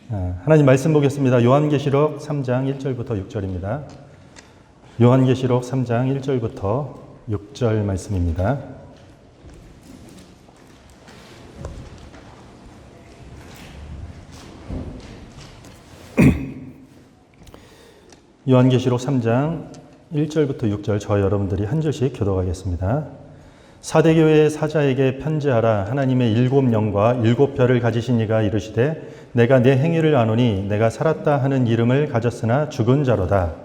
하나님 말씀 보겠습니다. 요한계시록 3장 1절부터 6절입니다. 요한계시록 3장 1절부터 6절 말씀입니다. 요한계시록 3장 1절부터 6절 저와 여러분들이 한 절씩 교독하겠습니다. 사대 교회의 사자에게 편지하라. 하나님의 일곱 영과 일곱 별을 가지신 이가 이르시되 내가 내 행위를 아노니 내가 살았다 하는 이름을 가졌으나 죽은 자로다.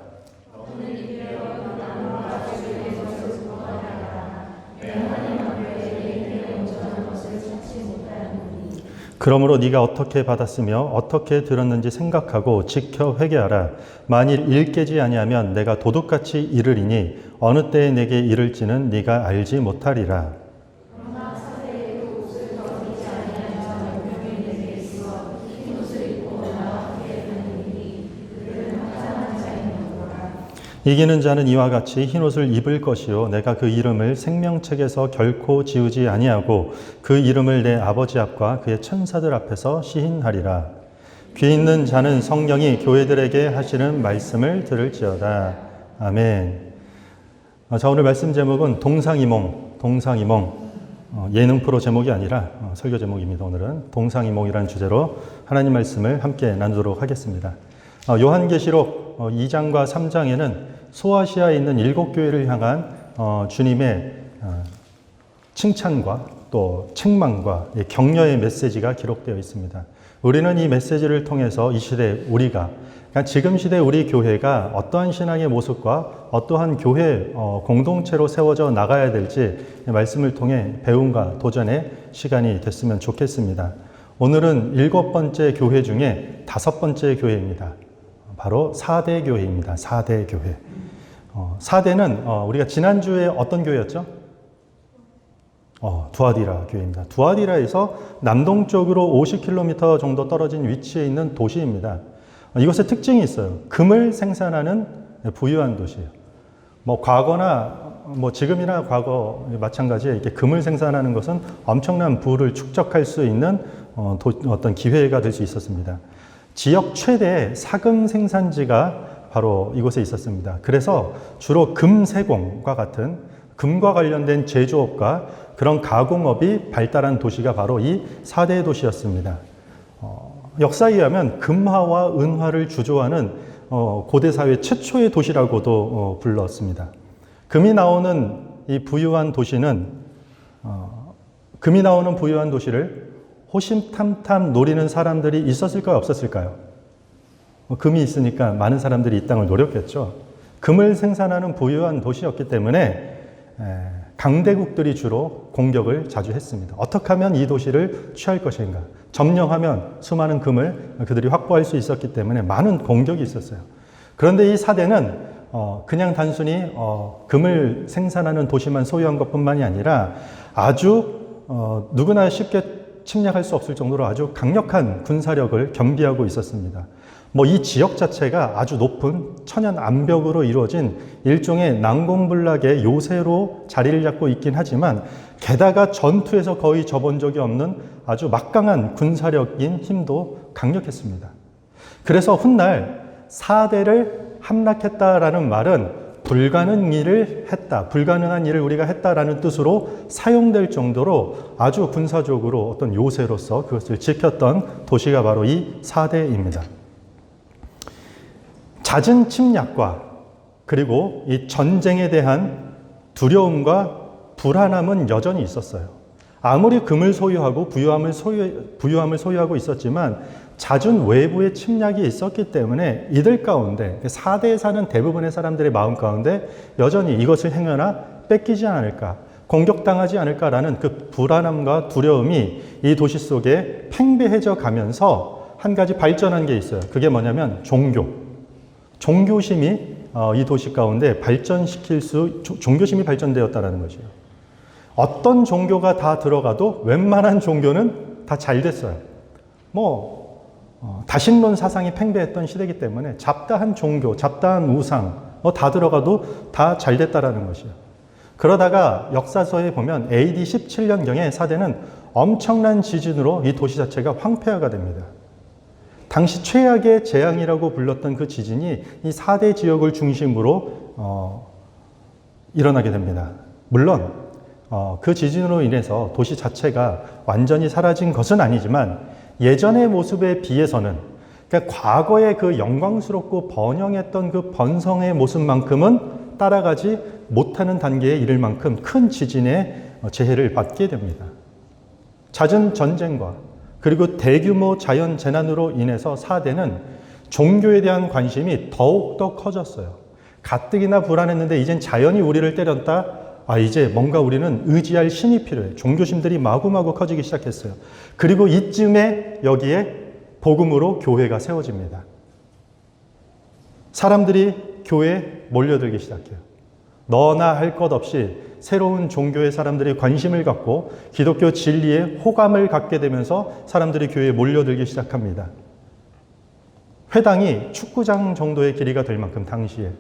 그러므로 네가 어떻게 받았으며 어떻게 들었는지 생각하고 지켜 회개하라. 만일 일깨지 아니하면 내가 도둑같이 이르리니 어느 때에 내게 이를지는 네가 알지 못하리라. 이기는 자는 이와 같이 흰옷을 입을 것이요 내가 그 이름을 생명책에서 결코 지우지 아니하고 그 이름을 내 아버지 앞과 그의 천사들 앞에서 시인하리라. 귀 있는 자는 성령이 교회들에게 하시는 말씀을 들을지어다. 아멘. 자, 오늘 말씀 제목은 동상이몽. 예능 프로 제목이 아니라 설교 제목입니다. 오늘은 동상이몽이라는 주제로 하나님 말씀을 함께 나누도록 하겠습니다. 요한계시록 2장과 3장에는 소아시아에 있는 일곱 교회를 향한 주님의 칭찬과 또 책망과 격려의 메시지가 기록되어 있습니다. 우리는 이 메시지를 통해서 이 시대 우리가, 그러니까 지금 시대 우리 교회가 어떠한 신앙의 모습과 어떠한 교회 공동체로 세워져 나가야 될지 말씀을 통해 배움과 도전의 시간이 됐으면 좋겠습니다. 오늘은 7번째 교회 중에 5번째 교회입니다. 바로 4대 교회입니다. 4대 교회. 4대는 우리가 지난주에 어떤 교회였죠? 두아디라 교회입니다. 두아디라에서 남동쪽으로 50km 정도 떨어진 위치에 있는 도시입니다. 이것의 특징이 있어요. 금을 생산하는 부유한 도시예요. 과거나 지금이나 과거 마찬가지에 이렇게 금을 생산하는 것은 엄청난 부를 축적할 수 있는 어떤 기회가 될 수 있었습니다. 지역 최대의 사금 생산지가 바로 이곳에 있었습니다. 그래서 주로 금세공과 같은 금과 관련된 제조업과 그런 가공업이 발달한 도시가 바로 이 4대 도시였습니다. 역사에 의하면 금화와 은화를 주조하는 고대 사회 최초의 도시라고도 불렀습니다. 금이 나오는 부유한 도시를 호심탐탐 노리는 사람들이 있었을까요? 없었을까요? 금이 있으니까 많은 사람들이 이 땅을 노렸겠죠. 금을 생산하는 부유한 도시였기 때문에 강대국들이 주로 공격을 자주 했습니다. 어떻게 하면 이 도시를 취할 것인가? 점령하면 수많은 금을 그들이 확보할 수 있었기 때문에 많은 공격이 있었어요. 그런데 이 사대는 그냥 단순히 금을 생산하는 도시만 소유한 것뿐만이 아니라 아주 누구나 쉽게 침략할 수 없을 정도로 아주 강력한 군사력을 겸비하고 있었습니다. 이 지역 자체가 아주 높은 천연 암벽으로 이루어진 일종의 난공불락의 요새로 자리를 잡고 있긴 하지만 게다가 전투에서 거의 접은 적이 없는 아주 막강한 군사력인 힘도 강력했습니다. 그래서 훗날 4대를 함락했다라는 말은 불가능한 일을 우리가 했다라는 뜻으로 사용될 정도로 아주 군사적으로 어떤 요새로서 그것을 지켰던 도시가 바로 이 4대입니다. 잦은 침략과 그리고 이 전쟁에 대한 두려움과 불안함은 여전히 있었어요. 아무리 금을 소유하고 부유함을 소유하고 있었지만 잦은 외부의 침략이 있었기 때문에 이들 가운데 4대에 사는 대부분의 사람들의 마음 가운데 여전히 이것을 행여나 뺏기지 않을까, 공격당하지 않을까라는 그 불안함과 두려움이 이 도시 속에 팽배해져 가면서 한 가지 발전한 게 있어요. 그게 뭐냐면 종교심이 이 도시 가운데 종교심이 발전되었다는 것이에요. 어떤 종교가 다 들어가도 웬만한 종교는 다 잘 됐어요. 다신론 사상이 팽배했던 시대이기 때문에 잡다한 종교, 잡다한 우상 다 들어가도 다 잘 됐다라는 것이에요. 그러다가 역사서에 보면 AD 17년경에 사대는 엄청난 지진으로 이 도시 자체가 황폐화가 됩니다. 당시 최악의 재앙이라고 불렀던 그 지진이 이 4대 지역을 중심으로 일어나게 됩니다. 물론 그 지진으로 인해서 도시 자체가 완전히 사라진 것은 아니지만 예전의 모습에 비해서는, 그러니까 과거의 그 영광스럽고 번영했던 그 번성의 모습만큼은 따라가지 못하는 단계에 이를 만큼 큰 지진의 재해를 받게 됩니다. 잦은 전쟁과 그리고 대규모 자연재난으로 인해서 4대는 종교에 대한 관심이 더욱더 커졌어요. 가뜩이나 불안했는데 이젠 자연이 우리를 때렸다. 이제 뭔가 우리는 의지할 신이 필요해. 종교심들이 마구마구 커지기 시작했어요. 그리고 이쯤에 여기에 복음으로 교회가 세워집니다. 사람들이 교회에 몰려들기 시작해요. 너나 할 것 없이 새로운 종교의 사람들이 관심을 갖고 기독교 진리에 호감을 갖게 되면서 사람들이 교회에 몰려들기 시작합니다. 회당이 축구장 정도의 길이가 될 만큼, 당시에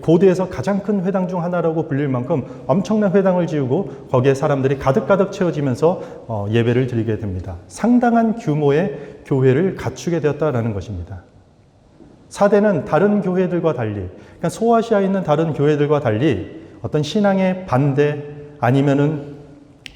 고대에서 가장 큰 회당 중 하나라고 불릴 만큼 엄청난 회당을 지우고 거기에 사람들이 가득가득 채워지면서 예배를 드리게 됩니다. 상당한 규모의 교회를 갖추게 되었다라는 것입니다. 4대는 다른 교회들과 달리, 그러니까 소아시아에 있는 다른 교회들과 달리 어떤 신앙의 반대 아니면은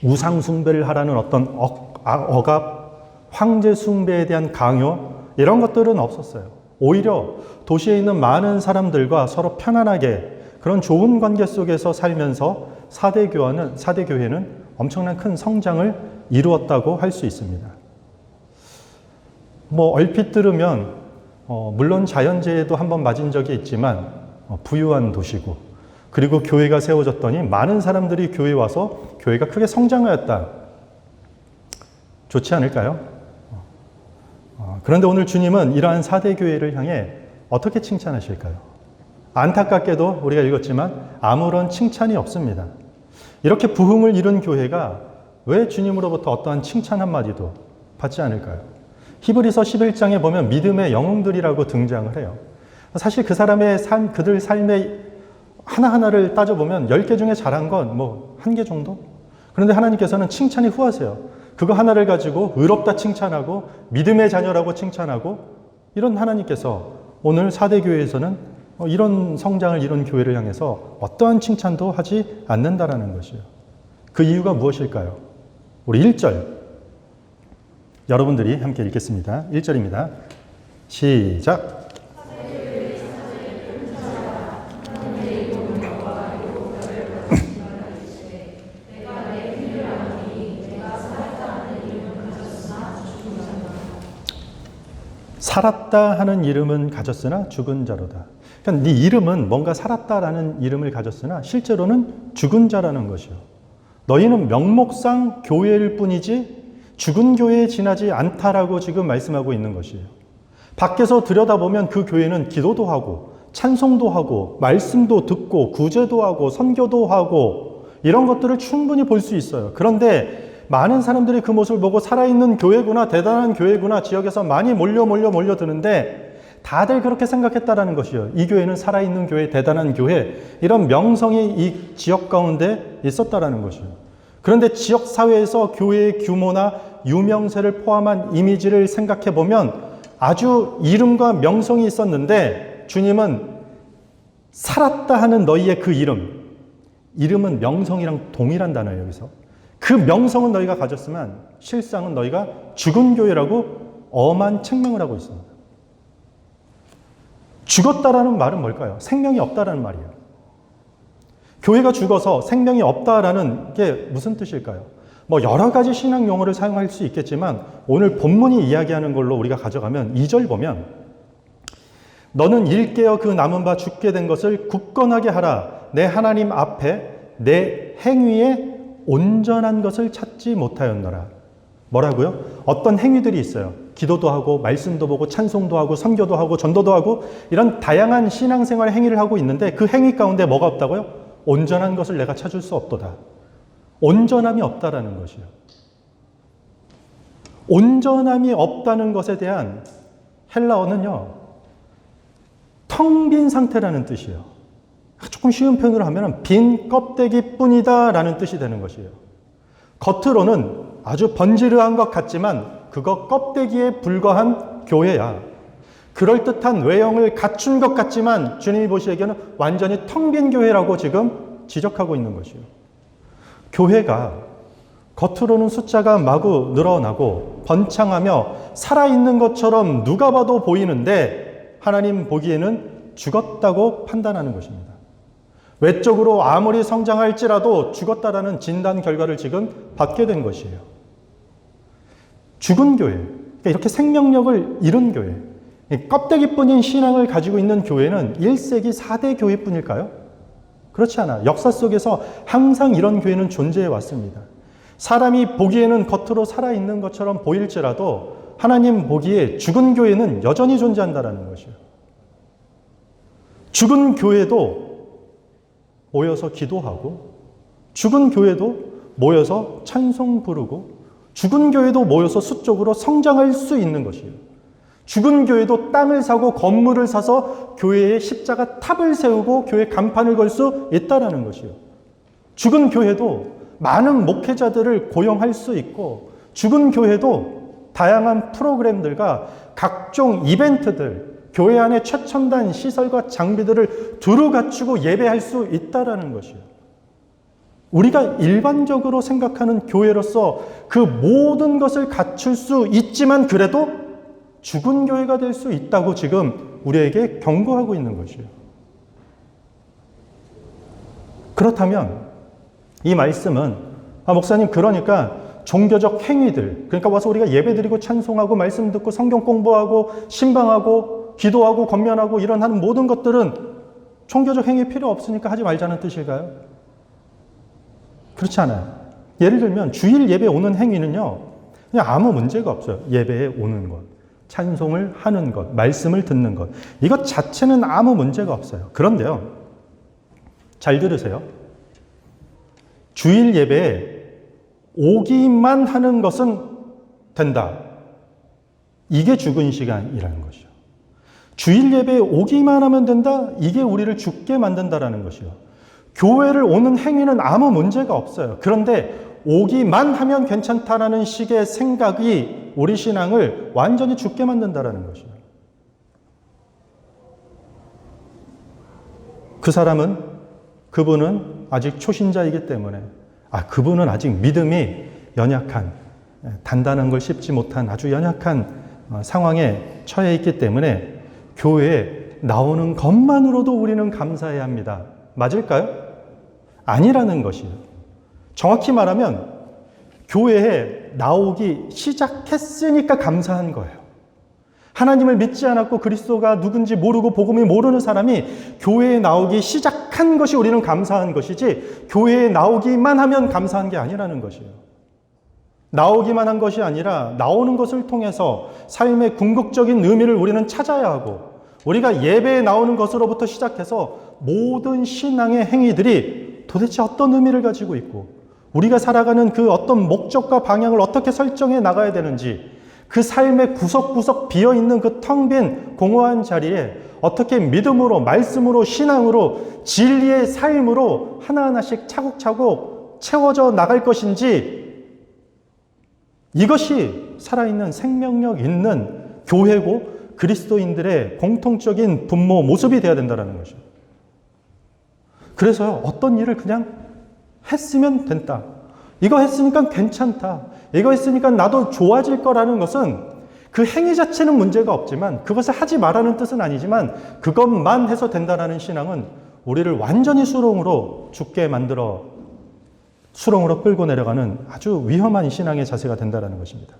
우상 숭배를 하라는 어떤 억압, 황제 숭배에 대한 강요, 이런 것들은 없었어요. 오히려 도시에 있는 많은 사람들과 서로 편안하게 그런 좋은 관계 속에서 살면서 4대 교회는 엄청난 큰 성장을 이루었다고 할 수 있습니다. 얼핏 들으면 물론 자연재해도 한번 맞은 적이 있지만 부유한 도시고, 그리고 교회가 세워졌더니 많은 사람들이 교회에 와서 교회가 크게 성장하였다. 좋지 않을까요? 그런데 오늘 주님은 이러한 4대 교회를 향해 어떻게 칭찬하실까요? 안타깝게도 우리가 읽었지만 아무런 칭찬이 없습니다. 이렇게 부흥을 이룬 교회가 왜 주님으로부터 어떠한 칭찬 한마디도 받지 않을까요? 히브리서 11장에 보면 믿음의 영웅들이라고 등장을 해요. 사실 그 사람의 삶, 그들 삶의 하나하나를 따져보면 10개 중에 잘한 건 1개 정도? 그런데 하나님께서는 칭찬이 후하세요. 그거 하나를 가지고 의롭다 칭찬하고 믿음의 자녀라고 칭찬하고, 이런 하나님께서 오늘 4대 교회에서는 이런 성장을 이룬 교회를 향해서 어떠한 칭찬도 하지 않는다라는 것이에요. 그 이유가 무엇일까요? 우리 1절 여러분들이 함께 읽겠습니다. 1절입니다. 시작. 살았다 하는 이름은 가졌으나 죽은 자로다. 그러니까 네 이름은 뭔가 살았다라는 이름을 가졌으나 실제로는 죽은 자라는 것이요. 너희는 명목상 교회일 뿐이지 죽은 교회에 지나지 않다라고 지금 말씀하고 있는 것이에요. 밖에서 들여다보면 그 교회는 기도도 하고 찬송도 하고 말씀도 듣고 구제도 하고 선교도 하고 이런 것들을 충분히 볼 수 있어요. 그런데 많은 사람들이 그 모습을 보고 살아있는 교회구나, 대단한 교회구나, 지역에서 많이 몰려드는데 다들 그렇게 생각했다라는 것이에요. 이 교회는 살아있는 교회, 대단한 교회, 이런 명성이 이 지역 가운데 있었다라는 것이에요. 그런데 지역 사회에서 교회의 규모나 유명세를 포함한 이미지를 생각해 보면 아주 이름과 명성이 있었는데, 주님은 살았다 하는 너희의 그 이름은 명성이랑 동일한 단어예요. 여기서 그 명성은 너희가 가졌으면 실상은 너희가 죽은 교회라고 엄한 책망을 하고 있습니다. 죽었다라는 말은 뭘까요? 생명이 없다라는 말이에요. 교회가 죽어서 생명이 없다라는 게 무슨 뜻일까요? 여러 가지 신학 용어를 사용할 수 있겠지만 오늘 본문이 이야기하는 걸로 우리가 가져가면 2절 보면 너는 일깨어 그 남은 바 죽게 된 것을 굳건하게 하라. 내 하나님 앞에 내 행위에 온전한 것을 찾지 못하였노라. 뭐라고요? 어떤 행위들이 있어요. 기도도 하고 말씀도 보고 찬송도 하고 선교도 하고 전도도 하고 이런 다양한 신앙생활 행위를 하고 있는데 그 행위 가운데 뭐가 없다고요? 온전한 것을 내가 찾을 수 없도다. 온전함이 없다라는 것이요. 온전함이 없다는 것에 대한 헬라어는요, 텅 빈 상태라는 뜻이에요. 조금 쉬운 표현으로 하면 빈 껍데기 뿐이다 라는 뜻이 되는 것이에요. 겉으로는 아주 번지르한 것 같지만 그거 껍데기에 불과한 교회야. 그럴듯한 외형을 갖춘 것 같지만 주님이 보시기에는 완전히 텅 빈 교회라고 지금 지적하고 있는 것이요. 교회가 겉으로는 숫자가 마구 늘어나고 번창하며 살아있는 것처럼 누가 봐도 보이는데 하나님 보기에는 죽었다고 판단하는 것입니다. 외적으로 아무리 성장할지라도 죽었다라는 진단 결과를 지금 받게 된 것이에요. 죽은 교회, 그러니까 이렇게 생명력을 잃은 교회, 껍데기뿐인 신앙을 가지고 있는 교회는 1세기 4대 교회뿐일까요? 그렇지 않아요. 역사 속에서 항상 이런 교회는 존재해 왔습니다. 사람이 보기에는 겉으로 살아있는 것처럼 보일지라도 하나님 보기에 죽은 교회는 여전히 존재한다는 것이에요. 죽은 교회도 모여서 기도하고, 죽은 교회도 모여서 찬송 부르고, 죽은 교회도 모여서 수적으로 성장할 수 있는 것이에요. 죽은 교회도 땅을 사고 건물을 사서 교회에 십자가 탑을 세우고 교회 간판을 걸 수 있다는 것이에요. 죽은 교회도 많은 목회자들을 고용할 수 있고, 죽은 교회도 다양한 프로그램들과 각종 이벤트들, 교회 안에 최첨단 시설과 장비들을 두루 갖추고 예배할 수 있다는 것이에요. 우리가 일반적으로 생각하는 교회로서 그 모든 것을 갖출 수 있지만 그래도 죽은 교회가 될 수 있다고 지금 우리에게 경고하고 있는 것이에요. 그렇다면 이 말씀은 목사님 그러니까 종교적 행위들, 그러니까 와서 우리가 예배드리고 찬송하고 말씀 듣고 성경 공부하고 신방하고 기도하고 권면하고 이런 하는 모든 것들은 종교적 행위 필요 없으니까 하지 말자는 뜻일까요? 그렇지 않아요. 예를 들면 주일 예배 오는 행위는요, 그냥 아무 문제가 없어요. 예배에 오는 것, 찬송을 하는 것, 말씀을 듣는 것, 이것 자체는 아무 문제가 없어요. 그런데요, 잘 들으세요. 주일 예배에 오기만 하는 것은 된다. 이게 죽은 시간이라는 것이죠. 주일 예배에 오기만 하면 된다? 이게 우리를 죽게 만든다라는 것이요. 교회를 오는 행위는 아무 문제가 없어요. 그런데 오기만 하면 괜찮다라는 식의 생각이 우리 신앙을 완전히 죽게 만든다라는 것이요. 그 사람은, 그분은 아직 초신자이기 때문에, 그분은 아직 믿음이 연약한, 단단한 걸 씹지 못한 아주 연약한 상황에 처해 있기 때문에 교회에 나오는 것만으로도 우리는 감사해야 합니다. 맞을까요? 아니라는 것이에요. 정확히 말하면 교회에 나오기 시작했으니까 감사한 거예요. 하나님을 믿지 않았고 그리스도가 누군지 모르고 복음이 모르는 사람이 교회에 나오기 시작한 것이 우리는 감사한 것이지, 교회에 나오기만 하면 감사한 게 아니라는 것이에요. 나오기만 한 것이 아니라 나오는 것을 통해서 삶의 궁극적인 의미를 우리는 찾아야 하고, 우리가 예배에 나오는 것으로부터 시작해서 모든 신앙의 행위들이 도대체 어떤 의미를 가지고 있고, 우리가 살아가는 그 어떤 목적과 방향을 어떻게 설정해 나가야 되는지, 그 삶의 구석구석 비어있는 그 텅 빈 공허한 자리에 어떻게 믿음으로, 말씀으로, 신앙으로, 진리의 삶으로 하나하나씩 차곡차곡 채워져 나갈 것인지, 이것이 살아있는 생명력 있는 교회고 그리스도인들의 공통적인 분모 모습이 되어야 된다는 것이죠. 그래서요, 어떤 일을 그냥 했으면 된다. 이거 했으니까 괜찮다. 이거 했으니까 나도 좋아질 거라는 것은, 그 행위 자체는 문제가 없지만, 그것을 하지 말라는 뜻은 아니지만, 그것만 해서 된다라는 신앙은 우리를 완전히 수렁으로 죽게 만들어 수렁으로 끌고 내려가는 아주 위험한 신앙의 자세가 된다는 것입니다.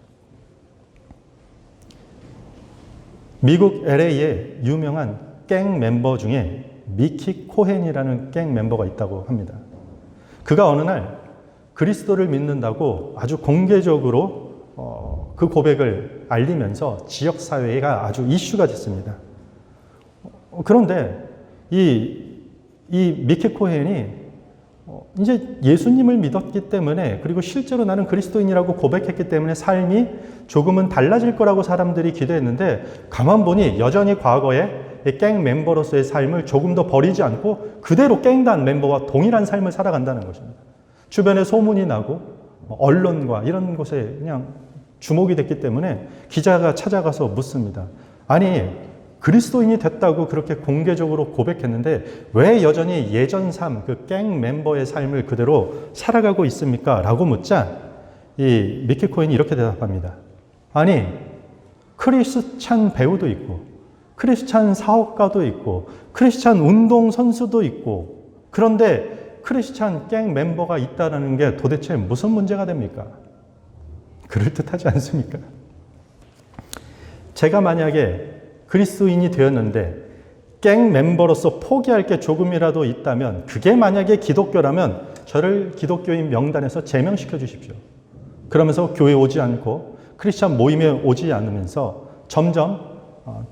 미국 LA에 유명한 갱 멤버 중에 미키 코헨이라는 갱 멤버가 있다고 합니다. 그가 어느 날 그리스도를 믿는다고 아주 공개적으로 그 고백을 알리면서 지역사회가 아주 이슈가 됐습니다. 그런데 이 미키 코헨이 이제 예수님을 믿었기 때문에, 그리고 실제로 나는 그리스도인이라고 고백했기 때문에 삶이 조금은 달라질 거라고 사람들이 기대했는데, 가만 보니 여전히 과거에 갱 멤버로서의 삶을 조금 더 버리지 않고 그대로 갱단 멤버와 동일한 삶을 살아간다는 것입니다. 주변에 소문이 나고 언론과 이런 곳에 그냥 주목이 됐기 때문에 기자가 찾아가서 묻습니다. 아니, 그리스도인이 됐다고 그렇게 공개적으로 고백했는데 왜 여전히 예전 삶, 그 갱 멤버의 삶을 그대로 살아가고 있습니까? 라고 묻자 이 미키 코헨이 이렇게 대답합니다. 아니, 크리스찬 배우도 있고 크리스찬 사업가도 있고 크리스찬 운동 선수도 있고 그런데 크리스찬 갱 멤버가 있다는 게 도대체 무슨 문제가 됩니까? 그럴듯하지 않습니까? 제가 만약에 그리스도인이 되었는데 갱 멤버로서 포기할 게 조금이라도 있다면 그게 만약에 기독교라면 저를 기독교인 명단에서 제명시켜 주십시오. 그러면서 교회 오지 않고 크리스찬 모임에 오지 않으면서 점점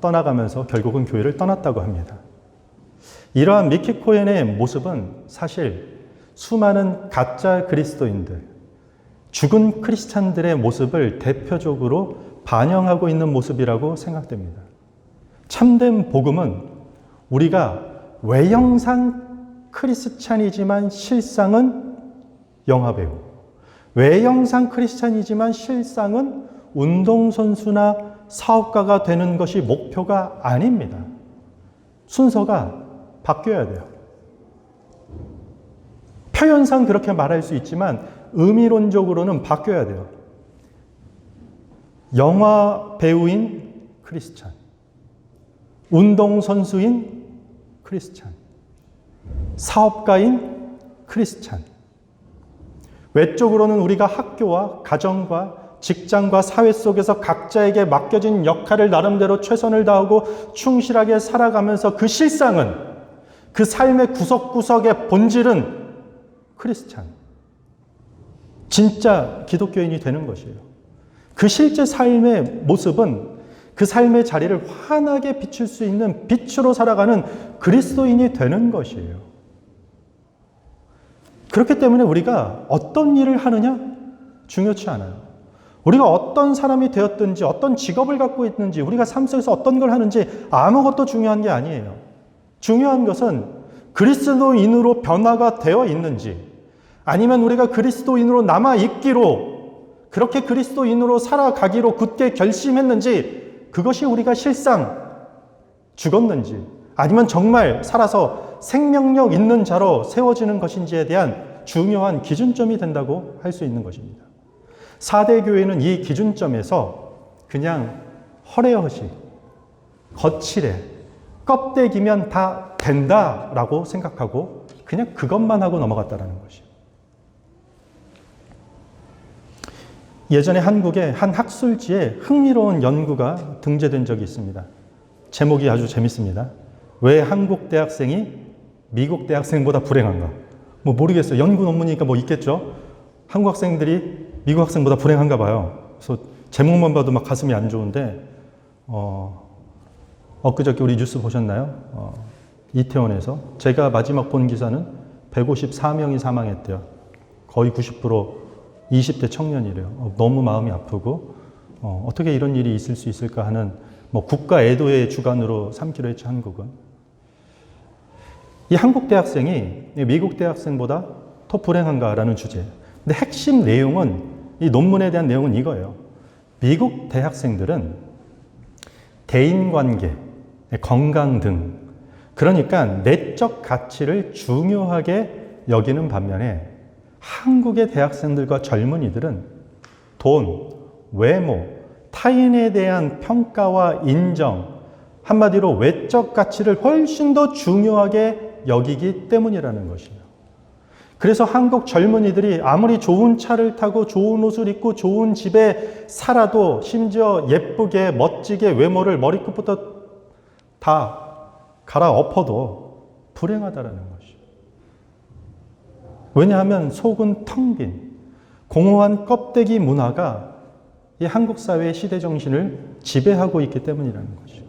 떠나가면서 결국은 교회를 떠났다고 합니다. 이러한 미키 코헨의 모습은 사실 수많은 가짜 그리스도인들, 죽은 크리스찬들의 모습을 대표적으로 반영하고 있는 모습이라고 생각됩니다. 참된 복음은 우리가 외형상 크리스찬이지만 실상은 영화배우, 외형상 크리스찬이지만 실상은 운동선수나 사업가가 되는 것이 목표가 아닙니다. 순서가 바뀌어야 돼요. 표현상 그렇게 말할 수 있지만 의미론적으로는 바뀌어야 돼요. 영화 배우인 크리스찬, 운동선수인 크리스찬, 사업가인 크리스찬. 외적으로는 우리가 학교와 가정과 직장과 사회 속에서 각자에게 맡겨진 역할을 나름대로 최선을 다하고 충실하게 살아가면서 그 실상은, 그 삶의 구석구석의 본질은 크리스찬, 진짜 기독교인이 되는 것이에요. 그 실제 삶의 모습은 그 삶의 자리를 환하게 비출 수 있는 빛으로 살아가는 그리스도인이 되는 것이에요. 그렇기 때문에 우리가 어떤 일을 하느냐 중요치 않아요. 우리가 어떤 사람이 되었든지 어떤 직업을 갖고 있는지 우리가 삶 속에서 어떤 걸 하는지 아무것도 중요한 게 아니에요. 중요한 것은 그리스도인으로 변화가 되어 있는지 아니면 우리가 그리스도인으로 남아 있기로 그렇게 그리스도인으로 살아가기로 굳게 결심했는지 그것이 우리가 실상 죽었는지 아니면 정말 살아서 생명력 있는 자로 세워지는 것인지에 대한 중요한 기준점이 된다고 할 수 있는 것입니다. 4대 교회는 이 기준점에서 그냥 허례허식, 거칠해, 껍데기면 다 된다라고 생각하고 그냥 그것만 하고 넘어갔다라는 것이에요. 예전에 한국의 한 학술지에 흥미로운 연구가 등재된 적이 있습니다. 제목이 아주 재밌습니다. 왜 한국 대학생이 미국 대학생보다 불행한가? 뭐 모르겠어요. 연구 논문이니까 뭐 있겠죠. 한국 학생들이 미국 학생보다 불행한가 봐요. 그래서 제목만 봐도 막 가슴이 안 좋은데 엊그저께 우리 뉴스 보셨나요? 이태원에서 제가 마지막 본 기사는 154명이 사망했대요. 거의 90% 20대 청년이래요. 너무 마음이 아프고 어떻게 이런 일이 있을 수 있을까 하는 뭐 국가 애도의 주간으로 삼기로 했죠. 한국은. 이 한국 대학생이 미국 대학생보다 더 불행한가라는 주제. 근데 핵심 내용은 이 논문에 대한 내용은 이거예요. 미국 대학생들은 대인관계, 건강 등 그러니까 내적 가치를 중요하게 여기는 반면에 한국의 대학생들과 젊은이들은 돈, 외모, 타인에 대한 평가와 인정, 한마디로 외적 가치를 훨씬 더 중요하게 여기기 때문이라는 것이에요. 그래서 한국 젊은이들이 아무리 좋은 차를 타고 좋은 옷을 입고 좋은 집에 살아도 심지어 예쁘게 멋지게 외모를 머리끝부터 다 갈아엎어도 불행하다라는 것이에요. 왜냐하면 속은 텅 빈 공허한 껍데기 문화가 이 한국 사회의 시대 정신을 지배하고 있기 때문이라는 것이죠.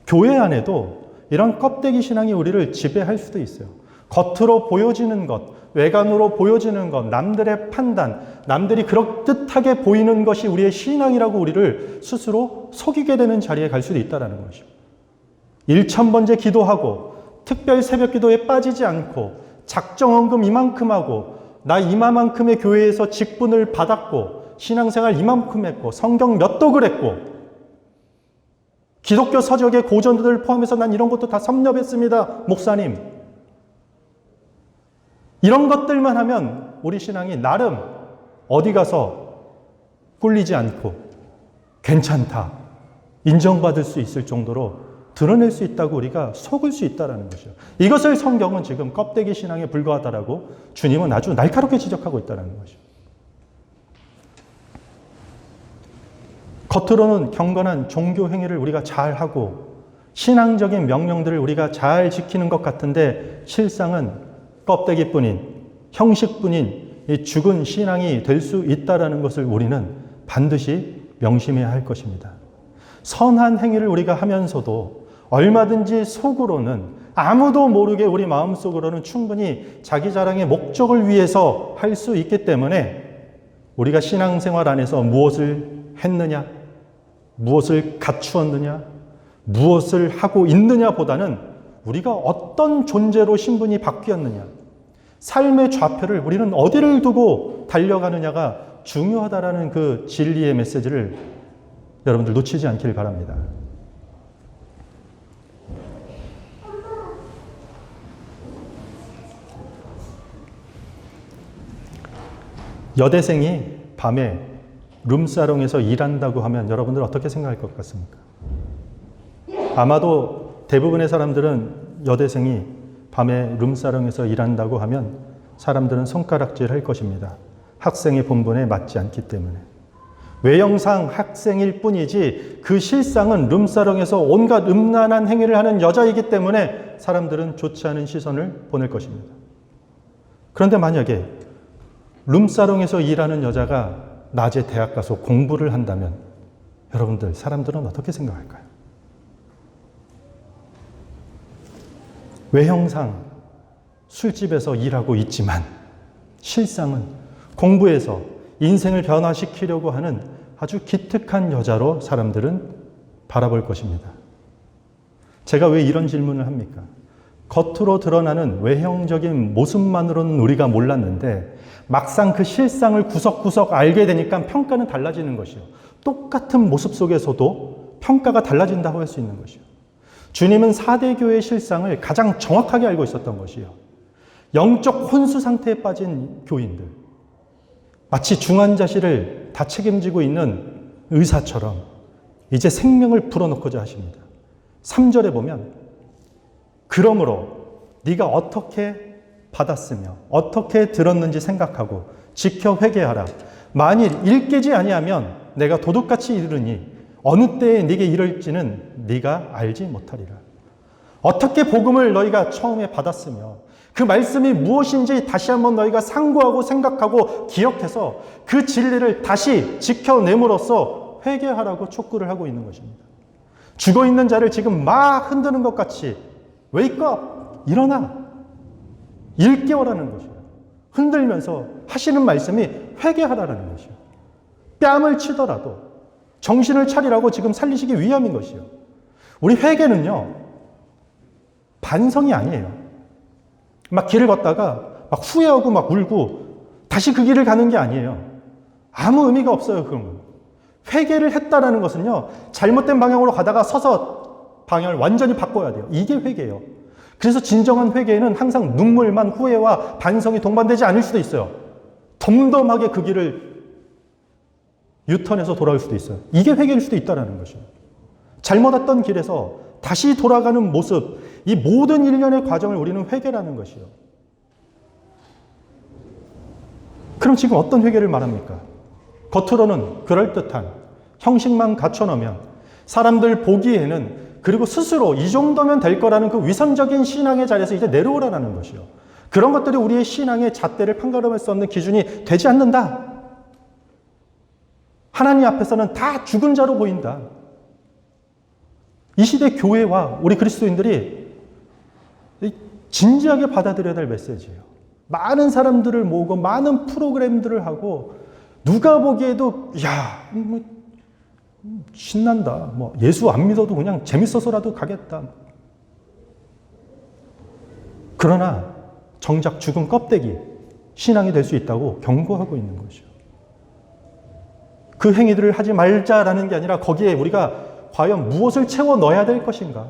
교회 안에도 이런 껍데기 신앙이 우리를 지배할 수도 있어요. 겉으로 보여지는 것, 외관으로 보여지는 것, 남들의 판단, 남들이 그럴듯하게 보이는 것이 우리의 신앙이라고 우리를 스스로 속이게 되는 자리에 갈 수도 있다는 것이죠. 1000번째 기도하고 특별 새벽 기도에 빠지지 않고 작정헌금 이만큼 하고 나 이만큼의 교회에서 직분을 받았고 신앙생활 이만큼 했고 성경 몇 독을 했고 기독교 서적의 고전들을 포함해서 난 이런 것도 다 섭렵했습니다. 목사님. 이런 것들만 하면 우리 신앙이 나름 어디 가서 꿀리지 않고 괜찮다, 인정받을 수 있을 정도로 드러낼 수 있다고 우리가 속을 수 있다는 것이죠. 이것을 성경은 지금 껍데기 신앙에 불과하다라고 주님은 아주 날카롭게 지적하고 있다는 것이죠. 겉으로는 경건한 종교 행위를 우리가 잘하고 신앙적인 명령들을 우리가 잘 지키는 것 같은데 실상은 껍데기뿐인 형식뿐인 이 죽은 신앙이 될 수 있다는 것을 우리는 반드시 명심해야 할 것입니다. 선한 행위를 우리가 하면서도 얼마든지 속으로는 아무도 모르게 우리 마음속으로는 충분히 자기 자랑의 목적을 위해서 할 수 있기 때문에 우리가 신앙생활 안에서 무엇을 했느냐, 무엇을 갖추었느냐, 무엇을 하고 있느냐 보다는 우리가 어떤 존재로 신분이 바뀌었느냐, 삶의 좌표를 우리는 어디를 두고 달려가느냐가 중요하다라는 그 진리의 메시지를 여러분들 놓치지 않길 바랍니다. 여대생이 밤에 룸사롱에서 일한다고 하면 여러분들 어떻게 생각할 것 같습니까? 아마도 대부분의 사람들은 여대생이 밤에 룸사롱에서 일한다고 하면 사람들은 손가락질 할 것입니다. 학생의 본분에 맞지 않기 때문에. 외형상 학생일 뿐이지 그 실상은 룸사롱에서 온갖 음란한 행위를 하는 여자이기 때문에 사람들은 좋지 않은 시선을 보낼 것입니다. 그런데 만약에 룸사롱에서 일하는 여자가 낮에 대학 가서 공부를 한다면 여러분들, 사람들은 어떻게 생각할까요? 외형상 술집에서 일하고 있지만 실상은 공부해서 인생을 변화시키려고 하는 아주 기특한 여자로 사람들은 바라볼 것입니다. 제가 왜 이런 질문을 합니까? 겉으로 드러나는 외형적인 모습만으로는 우리가 몰랐는데 막상 그 실상을 구석구석 알게 되니까 평가는 달라지는 것이요. 똑같은 모습 속에서도 평가가 달라진다고 할 수 있는 것이요. 주님은 4대 교회의 실상을 가장 정확하게 알고 있었던 것이요. 영적 혼수 상태에 빠진 교인들, 마치 중환자실을 다 책임지고 있는 의사처럼 이제 생명을 불어넣고자 하십니다. 3절에 보면 그러므로 네가 어떻게 받았으며 어떻게 들었는지 생각하고 지켜 회개하라. 만일 일깨지 아니하면 내가 도둑같이 이르니 어느 때에 네게 이럴지는 네가 알지 못하리라. 어떻게 복음을 너희가 처음에 받았으며 그 말씀이 무엇인지 다시 한번 너희가 상고하고 생각하고 기억해서 그 진리를 다시 지켜냄으로써 회개하라고 촉구를 하고 있는 것입니다. 죽어있는 자를 지금 막 흔드는 것 같이 Wake up! 일어나! 일깨워라는 것이에요. 흔들면서 하시는 말씀이 회개하라는 것이에요. 뺨을 치더라도 정신을 차리라고 지금 살리시기 위함인 것이에요. 우리 회개는요, 반성이 아니에요. 막 길을 걷다가 막 후회하고 막 울고 다시 그 길을 가는 게 아니에요. 아무 의미가 없어요, 그런 건. 회개를 했다라는 것은요, 잘못된 방향으로 가다가 서서 방향을 완전히 바꿔야 돼요. 이게 회개예요. 그래서 진정한 회개에는 항상 눈물만 후회와 반성이 동반되지 않을 수도 있어요. 덤덤하게 그 길을 유턴해서 돌아올 수도 있어요. 이게 회개일 수도 있다는 것이죠. 잘못 왔던 길에서 다시 돌아가는 모습, 이 모든 일련의 과정을 우리는 회개라는 것이요. 그럼 지금 어떤 회개를 말합니까? 겉으로는 그럴듯한 형식만 갖춰놓으면 사람들 보기에는, 그리고 스스로 이 정도면 될 거라는 그 위선적인 신앙의 자리에서 이제 내려오라는 것이요. 그런 것들이 우리의 신앙의 잣대를 판가름할 수 없는 기준이 되지 않는다. 하나님 앞에서는 다 죽은 자로 보인다. 이 시대 교회와 우리 그리스도인들이 진지하게 받아들여야 될 메시지예요. 많은 사람들을 모으고 많은 프로그램들을 하고 누가 보기에도 야, 뭐 신난다. 뭐 예수 안 믿어도 그냥 재밌어서라도 가겠다. 그러나 정작 죽은 껍데기 신앙이 될 수 있다고 경고하고 있는 것이죠. 그 행위들을 하지 말자라는 게 아니라 거기에 우리가 과연 무엇을 채워 넣어야 될 것인가?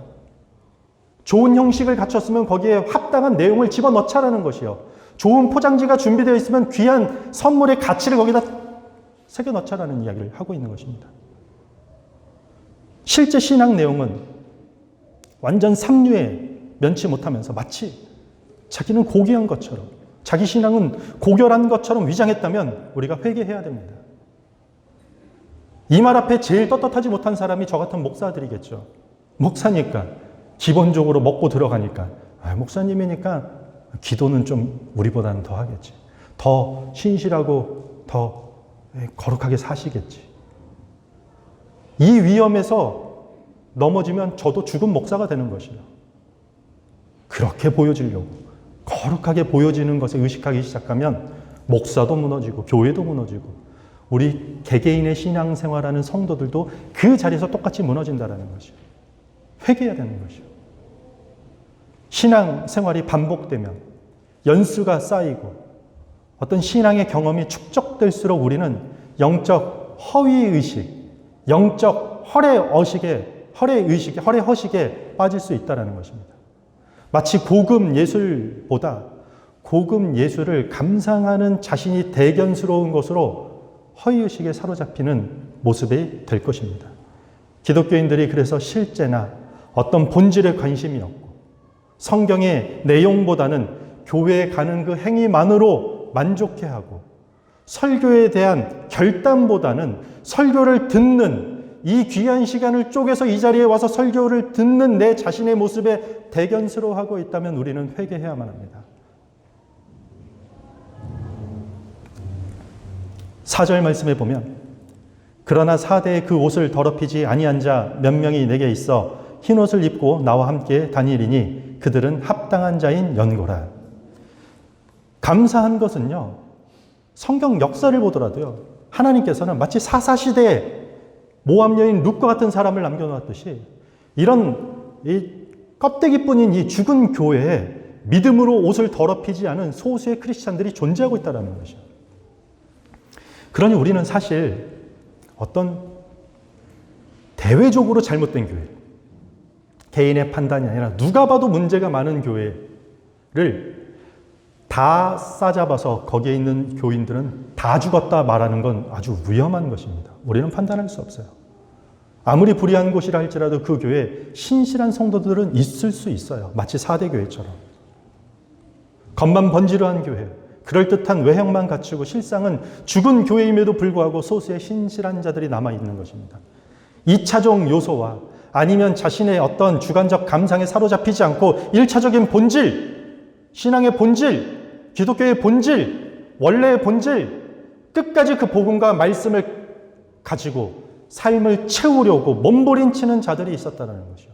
좋은 형식을 갖췄으면 거기에 합당한 내용을 집어넣자라는 것이요. 좋은 포장지가 준비되어 있으면 귀한 선물의 가치를 거기다 새겨 넣자라는 이야기를 하고 있는 것입니다. 실제 신앙 내용은 완전 삼류에 면치 못하면서 마치 자기는 고귀한 것처럼, 자기 신앙은 고결한 것처럼 위장했다면 우리가 회개해야 됩니다. 이 말 앞에 제일 떳떳하지 못한 사람이 저 같은 목사들이겠죠. 목사니까, 기본적으로 먹고 들어가니까, 목사님이니까 기도는 좀 우리보다는 더 하겠지. 더 신실하고 더 거룩하게 사시겠지. 이 위험에서 넘어지면 저도 죽은 목사가 되는 것이요. 그렇게 보여지려고, 거룩하게 보여지는 것을 의식하기 시작하면 목사도 무너지고 교회도 무너지고 우리 개개인의 신앙생활하는 성도들도 그 자리에서 똑같이 무너진다는 것이요. 회개해야 되는 것이요. 신앙생활이 반복되면 연수가 쌓이고 어떤 신앙의 경험이 축적될수록 우리는 영적 허위의식, 영적 허례허식에 빠질 수 있다는 것입니다. 마치 고급 예술보다 고급 예술을 감상하는 자신이 대견스러운 것으로 허위의식에 사로잡히는 모습이 될 것입니다. 기독교인들이 그래서 실제나 어떤 본질에 관심이 없고 성경의 내용보다는 교회에 가는 그 행위만으로 만족해하고 설교에 대한 결단보다는 설교를 듣는 이 귀한 시간을 쪼개서 이 자리에 와서 설교를 듣는 내 자신의 모습에 대견스러워하고 있다면 우리는 회개해야만 합니다. 4절 말씀에 보면 그러나 사대에 그 옷을 더럽히지 아니한 자 몇 명이 내게 있어 흰 옷을 입고 나와 함께 다니리니 그들은 합당한 자인 연고라. 감사한 것은요, 성경 역사를 보더라도요, 하나님께서는 마치 사사시대에 모압 여인 룻과 같은 사람을 남겨놓았듯이 이런 이 껍데기뿐인 이 죽은 교회에 믿음으로 옷을 더럽히지 않은 소수의 크리스찬들이 존재하고 있다는 것이죠. 그러니 우리는 사실 어떤 대외적으로 잘못된 교회, 개인의 판단이 아니라 누가 봐도 문제가 많은 교회를 다 싸잡아서 거기에 있는 교인들은 다 죽었다 말하는 건 아주 위험한 것입니다. 우리는 판단할 수 없어요. 아무리 불의한 곳이라 할지라도 그 교회에 신실한 성도들은 있을 수 있어요. 마치 4대 교회처럼. 겉만 번지르한 교회, 그럴듯한 외형만 갖추고 실상은 죽은 교회임에도 불구하고 소수의 신실한 자들이 남아있는 것입니다. 2차적 요소와 아니면 자신의 어떤 주관적 감상에 사로잡히지 않고 1차적인 본질, 신앙의 본질, 기독교의 본질, 원래의 본질, 끝까지 그 복음과 말씀을 가지고 삶을 채우려고 몸부림치는 자들이 있었다는 것이요.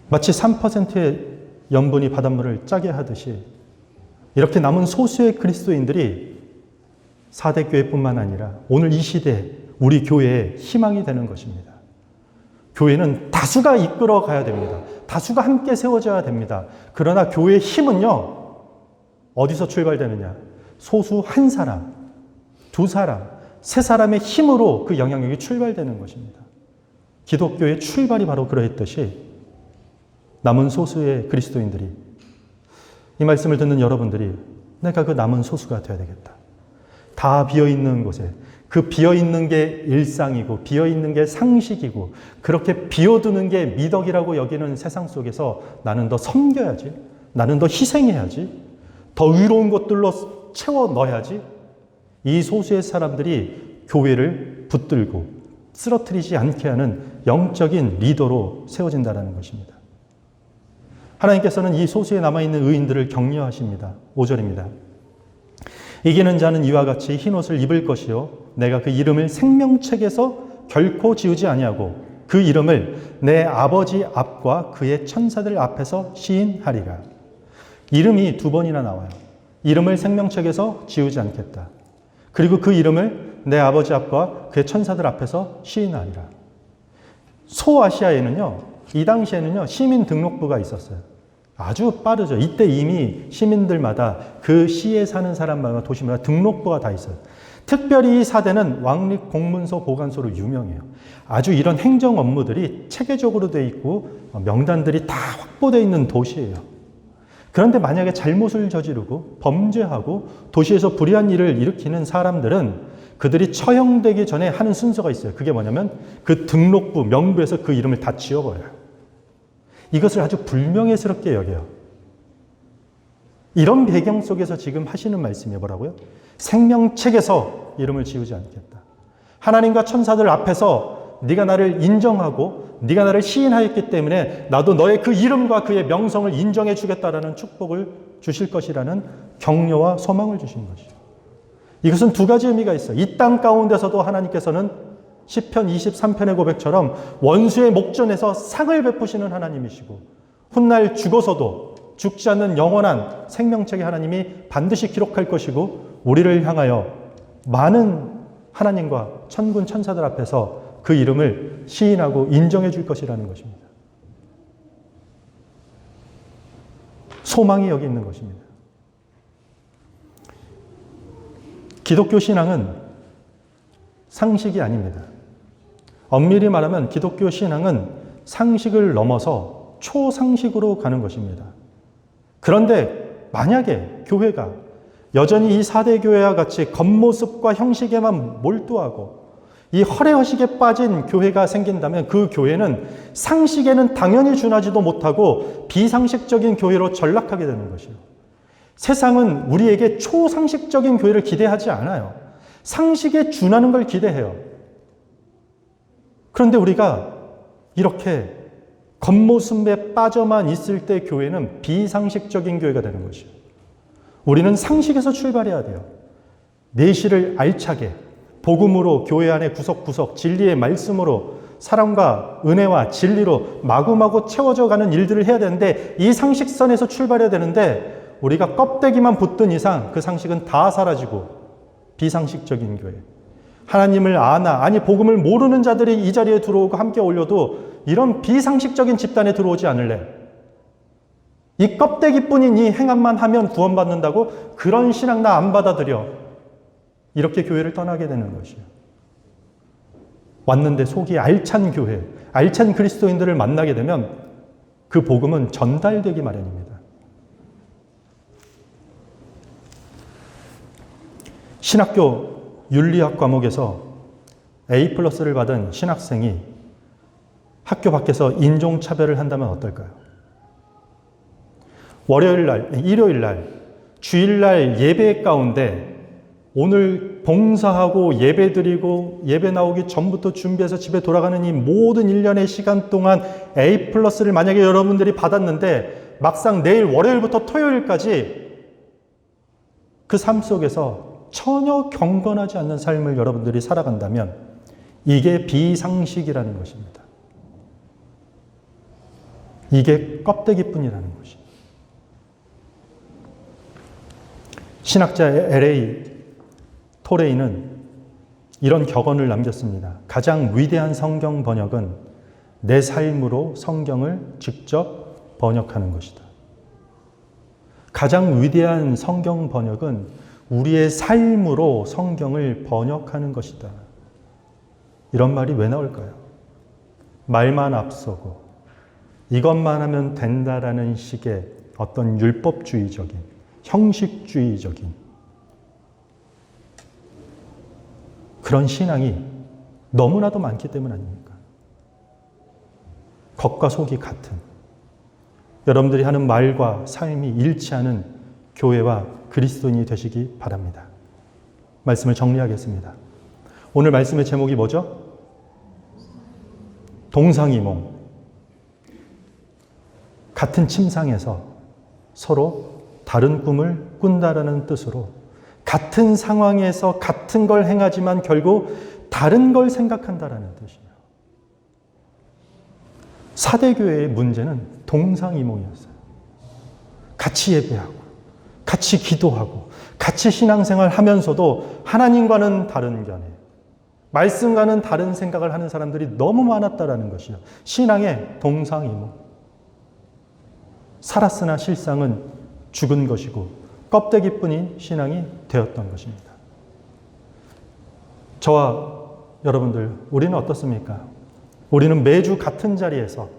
마치 3%의 염분이 바닷물을 짜게 하듯이 이렇게 남은 소수의 그리스도인들이 4대 교회뿐만 아니라 오늘 이 시대 우리 교회의 희망이 되는 것입니다. 교회는 다수가 이끌어 가야 됩니다. 다수가 함께 세워져야 됩니다. 그러나 교회의 힘은요, 어디서 출발되느냐? 소수 한 사람, 두 사람, 세 사람의 힘으로 그 영향력이 출발되는 것입니다. 기독교의 출발이 바로 그러했듯이 남은 소수의 그리스도인들이, 이 말씀을 듣는 여러분들이 내가 그 남은 소수가 되어야 되겠다. 다 비어있는 곳에, 그 비어있는 게 일상이고 비어있는 게 상식이고 그렇게 비워두는 게 미덕이라고 여기는 세상 속에서 나는 더 섬겨야지, 나는 더 희생해야지, 더 의로운 것들로 채워 넣어야지, 이 소수의 사람들이 교회를 붙들고 쓰러뜨리지 않게 하는 영적인 리더로 세워진다는 것입니다. 하나님께서는 이 소수에 남아있는 의인들을 격려하십니다. 5절입니다. 이기는 자는 이와 같이 흰옷을 입을 것이요 내가 그 이름을 생명책에서 결코 지우지 아니하고 그 이름을 내 아버지 앞과 그의 천사들 앞에서 시인하리라. 이름이 두 번이나 나와요. 이름을 생명책에서 지우지 않겠다. 그리고 그 이름을 내 아버지 앞과 그의 천사들 앞에서 시인하리라. 소아시아에는요, 이 당시에는요, 시민 등록부가 있었어요. 아주 빠르죠. 이때 이미 시민들마다 그 시에 사는 사람마다 도시마다 등록부가 다 있어요. 특별히 이 사대는 왕립 공문서 보관소로 유명해요. 아주 이런 행정 업무들이 체계적으로 돼 있고 명단들이 다 확보되어 있는 도시예요. 그런데 만약에 잘못을 저지르고 범죄하고 도시에서 불의한 일을 일으키는 사람들은 그들이 처형되기 전에 하는 순서가 있어요. 그게 뭐냐면 그 등록부, 명부에서 그 이름을 다 지워버려요. 이것을 아주 불명예스럽게 여겨요. 이런 배경 속에서 지금 하시는 말씀이 뭐라고요? 생명책에서 이름을 지우지 않겠다. 하나님과 천사들 앞에서 네가 나를 인정하고 네가 나를 시인하였기 때문에 나도 너의 그 이름과 그의 명성을 인정해 주겠다라는 축복을 주실 것이라는 격려와 소망을 주신 것이죠. 이것은 두 가지 의미가 있어요. 이 땅 가운데서도 하나님께서는 시편 23편의 고백처럼 원수의 목전에서 상을 베푸시는 하나님이시고 훗날 죽어서도 죽지 않는 영원한 생명책에 하나님이 반드시 기록할 것이고 우리를 향하여 많은 하나님과 천군 천사들 앞에서 그 이름을 시인하고 인정해 줄 것이라는 것입니다. 소망이 여기 있는 것입니다. 기독교 신앙은 상식이 아닙니다. 엄밀히 말하면 기독교 신앙은 상식을 넘어서 초상식으로 가는 것입니다. 그런데 만약에 교회가 여전히 이 4대 교회와 같이 겉모습과 형식에만 몰두하고 이 허례허식에 빠진 교회가 생긴다면 그 교회는 상식에는 당연히 준하지도 못하고 비상식적인 교회로 전락하게 되는 것이에요. 세상은 우리에게 초상식적인 교회를 기대하지 않아요. 상식에 준하는 걸 기대해요. 그런데 우리가 이렇게 겉모습에 빠져만 있을 때 교회는 비상식적인 교회가 되는 것이에요. 우리는 상식에서 출발해야 돼요. 내실을 알차게 복음으로 교회 안에 구석구석 진리의 말씀으로 사랑과 은혜와 진리로 마구마구 채워져 가는 일들을 해야 되는데 이 상식선에서 출발해야 되는데 우리가 껍데기만 붙든 이상 그 상식은 다 사라지고 비상식적인 교회. 하나님을 아니 복음을 모르는 자들이 이 자리에 들어오고 함께 올려도 이런 비상식적인 집단에 들어오지 않을래. 이 껍데기뿐인 이 행함만 하면 구원받는다고 그런 신앙 나 안 받아들여. 이렇게 교회를 떠나게 되는 것이에요. 왔는데 속이 알찬 교회, 알찬 그리스도인들을 만나게 되면 그 복음은 전달되기 마련입니다. 신학교 윤리학 과목에서 A+를 받은 신학생이 학교 밖에서 인종차별을 한다면 어떨까요? 월요일 날, 일요일 날, 주일날 예배 가운데 오늘 봉사하고 예배 드리고 예배 나오기 전부터 준비해서 집에 돌아가는 이 모든 일련의 시간 동안 A+를 만약에 여러분들이 받았는데 막상 내일 월요일부터 토요일까지 그 삶 속에서 전혀 경건하지 않는 삶을 여러분들이 살아간다면 이게 비상식이라는 것입니다. 이게 껍데기뿐이라는 것입니다. 신학자 L.A. 토레이는 이런 격언을 남겼습니다. 가장 위대한 성경 번역은 내 삶으로 성경을 직접 번역하는 것이다. 가장 위대한 성경 번역은 우리의 삶으로 성경을 번역하는 것이다. 이런 말이 왜 나올까요? 말만 앞서고 이것만 하면 된다라는 식의 어떤 율법주의적인, 형식주의적인 그런 신앙이 너무나도 많기 때문 아닙니까? 겉과 속이 같은, 여러분들이 하는 말과 삶이 일치하는 교회와 그리스도인이 되시기 바랍니다. 말씀을 정리하겠습니다. 오늘 말씀의 제목이 뭐죠? 동상이몽. 같은 침상에서 서로 다른 꿈을 꾼다라는 뜻으로 같은 상황에서 같은 걸 행하지만 결국 다른 걸 생각한다라는 뜻이에요. 4대 교회의 문제는 동상이몽이었어요. 같이 예배하고 같이 기도하고 같이 신앙생활 하면서도 하나님과는 다른 견해, 말씀과는 다른 생각을 하는 사람들이 너무 많았다라는 것이요. 신앙의 동상이몽. 살았으나 실상은 죽은 것이고 껍데기뿐인 신앙이 되었던 것입니다. 저와 여러분들, 우리는 어떻습니까? 우리는 매주 같은 자리에서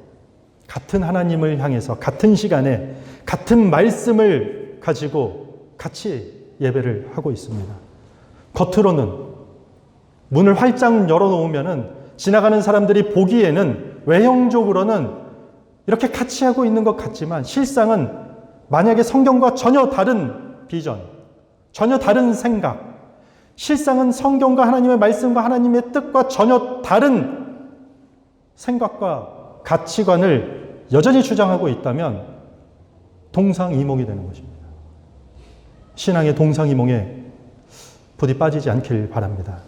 같은 하나님을 향해서 같은 시간에 같은 말씀을 가지고 같이 예배를 하고 있습니다. 겉으로는 문을 활짝 열어놓으면은 지나가는 사람들이 보기에는 외형적으로는 이렇게 같이 하고 있는 것 같지만 실상은 만약에 성경과 전혀 다른 비전, 전혀 다른 생각, 실상은 성경과 하나님의 말씀과 하나님의 뜻과 전혀 다른 생각과 가치관을 여전히 주장하고 있다면 동상이몽이 되는 것입니다. 신앙의 동상이몽에 부디 빠지지 않길 바랍니다.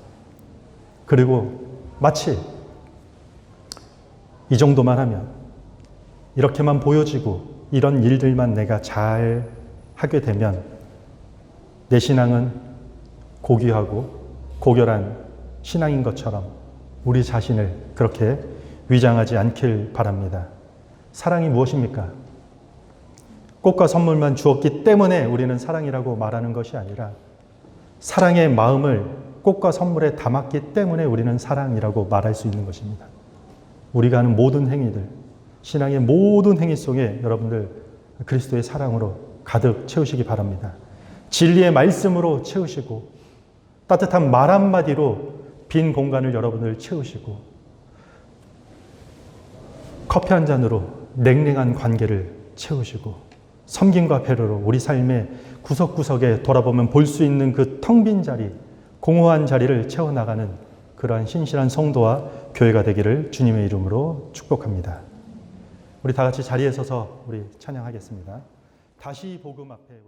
그리고 마치 이 정도만 하면, 이렇게만 보여지고 이런 일들만 내가 잘 하게 되면 내 신앙은 고귀하고 고결한 신앙인 것처럼 우리 자신을 그렇게 위장하지 않길 바랍니다. 사랑이 무엇입니까? 꽃과 선물만 주었기 때문에 우리는 사랑이라고 말하는 것이 아니라 사랑의 마음을 꽃과 선물에 담았기 때문에 우리는 사랑이라고 말할 수 있는 것입니다. 우리가 하는 모든 행위들, 신앙의 모든 행위 속에 여러분들 그리스도의 사랑으로 가득 채우시기 바랍니다. 진리의 말씀으로 채우시고 따뜻한 말 한마디로 빈 공간을 여러분들 채우시고 커피 한 잔으로 냉랭한 관계를 채우시고 섬김과 배려로 우리 삶의 구석구석에 돌아보면 볼 수 있는 그 텅 빈 자리, 공허한 자리를 채워나가는 그러한 신실한 성도와 교회가 되기를 주님의 이름으로 축복합니다. 우리 다 같이 자리에 서서 우리 찬양하겠습니다. 다시 복음 앞에